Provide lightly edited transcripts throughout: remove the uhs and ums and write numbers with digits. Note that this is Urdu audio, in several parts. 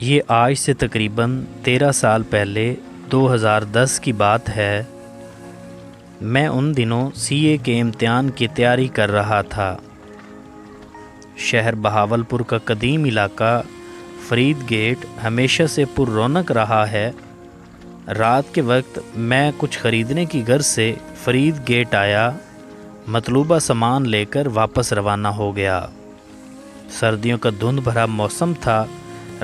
یہ آج سے تقریباً 13 سال پہلے 2010 کی بات ہے۔ میں ان دنوں سی اے کے امتحان کی تیاری کر رہا تھا۔ شہر بہاولپور کا قدیم علاقہ فرید گیٹ ہمیشہ سے پر رونق رہا ہے۔ رات کے وقت میں کچھ خریدنے کی غرض سے فرید گیٹ آیا، مطلوبہ سامان لے کر واپس روانہ ہو گیا۔ سردیوں کا دھند بھرا موسم تھا۔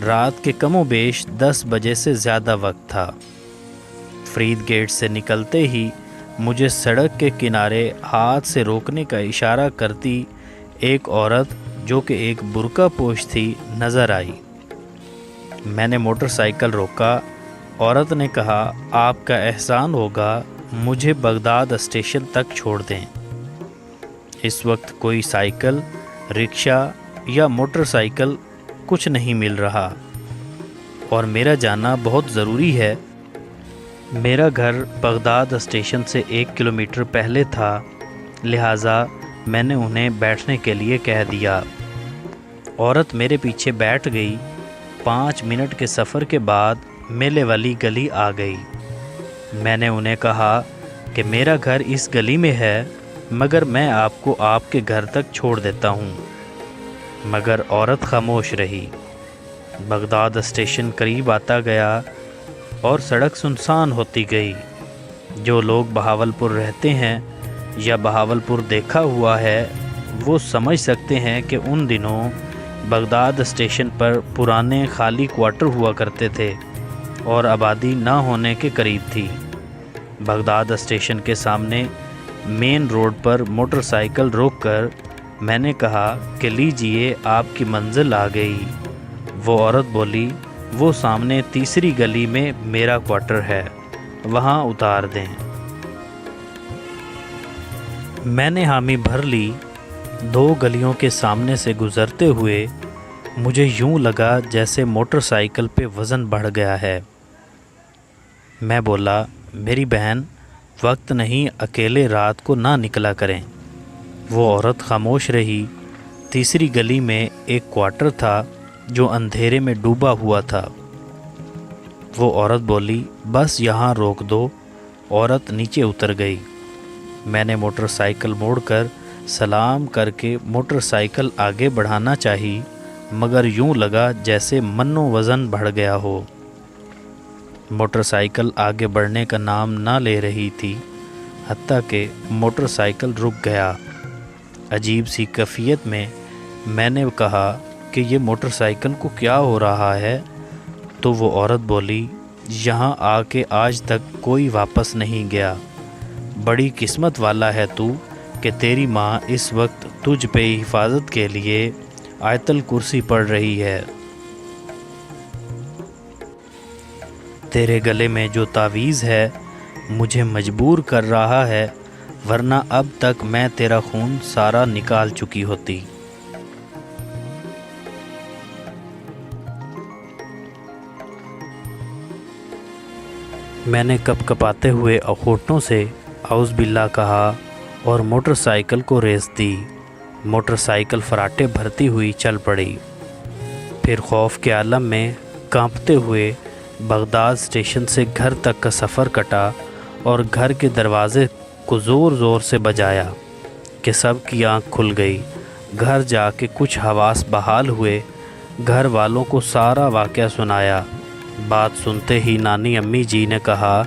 رات کے کم و بیش 10 بجے سے زیادہ وقت تھا۔ فرید گیٹ سے نکلتے ہی مجھے سڑک کے کنارے ہاتھ سے روکنے کا اشارہ کرتی ایک عورت جو کہ ایک برقع پوش تھی نظر آئی۔ میں نے موٹر سائیکل روکا۔ عورت نے کہا، آپ کا احسان ہوگا، مجھے بغداد اسٹیشن تک چھوڑ دیں۔ اس وقت کوئی سائیکل، رکشہ یا موٹر سائیکل کچھ نہیں مل رہا اور میرا جانا بہت ضروری ہے۔ میرا گھر بغداد اسٹیشن سے 1 کلومیٹر پہلے تھا، لہٰذا میں نے انہیں بیٹھنے کے لیے کہہ دیا۔ عورت میرے پیچھے بیٹھ گئی۔ 5 منٹ کے سفر کے بعد میلے والی گلی آ گئی۔ میں نے انہیں کہا کہ میرا گھر اس گلی میں ہے، مگر میں آپ کو آپ کے گھر تک چھوڑ دیتا ہوں، مگر عورت خاموش رہی۔ بغداد اسٹیشن قریب آتا گیا اور سڑک سنسان ہوتی گئی۔ جو لوگ بہاولپور رہتے ہیں یا بہاولپور دیکھا ہوا ہے وہ سمجھ سکتے ہیں کہ ان دنوں بغداد اسٹیشن پر پرانے خالی کوارٹر ہوا کرتے تھے اور آبادی نہ ہونے کے قریب تھی۔ بغداد اسٹیشن کے سامنے مین روڈ پر موٹر سائیکل روک کر میں نے کہا کہ لیجئے، آپ کی منزل آ گئی۔ وہ عورت بولی، وہ سامنے تیسری گلی میں میرا کوارٹر ہے، وہاں اتار دیں۔ میں نے حامی بھر لی۔ 2 گلیوں کے سامنے سے گزرتے ہوئے مجھے یوں لگا جیسے موٹر سائیکل پہ وزن بڑھ گیا ہے۔ میں بولا، میری بہن، وقت نہیں، اکیلے رات کو نہ نکلا کریں۔ وہ عورت خاموش رہی۔ تیسری گلی میں ایک کوارٹر تھا جو اندھیرے میں ڈوبا ہوا تھا۔ وہ عورت بولی، بس یہاں روک دو۔ عورت نیچے اتر گئی۔ میں نے موٹر سائیکل موڑ کر سلام کر کے موٹر سائیکل آگے بڑھانا چاہی، مگر یوں لگا جیسے منو وزن بڑھ گیا ہو۔ موٹر سائیکل آگے بڑھنے کا نام نہ لے رہی تھی، حتیٰ کہ موٹر سائیکل رک گیا۔ عجیب سی کیفیت میں نے کہا کہ یہ موٹر سائیکل کو کیا ہو رہا ہے؟ تو وہ عورت بولی، یہاں آ کے آج تک کوئی واپس نہیں گیا۔ بڑی قسمت والا ہے تو کہ تیری ماں اس وقت تجھ پہ حفاظت کے لیے آیت الکرسی پڑھ رہی ہے۔ تیرے گلے میں جو تعویذ ہے مجھے مجبور کر رہا ہے، ورنہ اب تک میں تیرا خون سارا نکال چکی ہوتی۔ میں نے کپ کپاتے ہوئے ہونٹوں سے اعوذ باللہ کہا اور موٹر سائیکل کو ریس دی۔ موٹر سائیکل فراٹے بھرتی ہوئی چل پڑی۔ پھر خوف کے عالم میں کانپتے ہوئے بغداد اسٹیشن سے گھر تک کا سفر کٹا اور گھر کے دروازے کو زور زور سے بجایا کہ سب کی آنکھ کھل گئی۔ گھر جا کے کچھ حواس بحال ہوئے۔ گھر والوں کو سارا واقعہ سنایا۔ بات سنتے ہی نانی امی جی نے کہا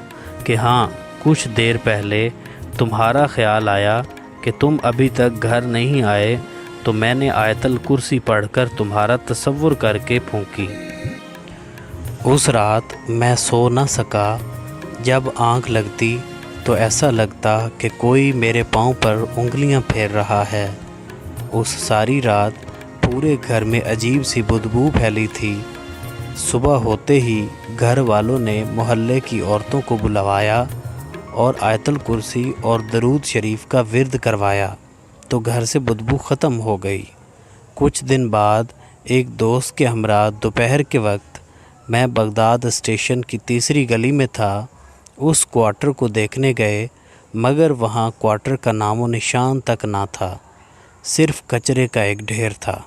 کہ ہاں، کچھ دیر پہلے تمہارا خیال آیا کہ تم ابھی تک گھر نہیں آئے، تو میں نے آیت الکرسی پڑھ کر تمہارا تصور کر کے پھونکی۔ اس رات میں سو نہ سکا۔ جب آنکھ لگتی تو ایسا لگتا کہ کوئی میرے پاؤں پر انگلیاں پھیر رہا ہے۔ اس ساری رات پورے گھر میں عجیب سی بدبو پھیلی تھی۔ صبح ہوتے ہی گھر والوں نے محلے کی عورتوں کو بلوایا اور آیت الکرسی اور درود شریف کا ورد کروایا تو گھر سے بدبو ختم ہو گئی۔ کچھ دن بعد ایک دوست کے ہمراہ دوپہر کے وقت میں بغداد اسٹیشن کی تیسری گلی میں تھا۔ اس کوارٹر کو دیکھنے گئے، مگر وہاں کوارٹر کا نام و نشان تک نہ تھا، صرف کچرے کا ایک ڈھیر تھا۔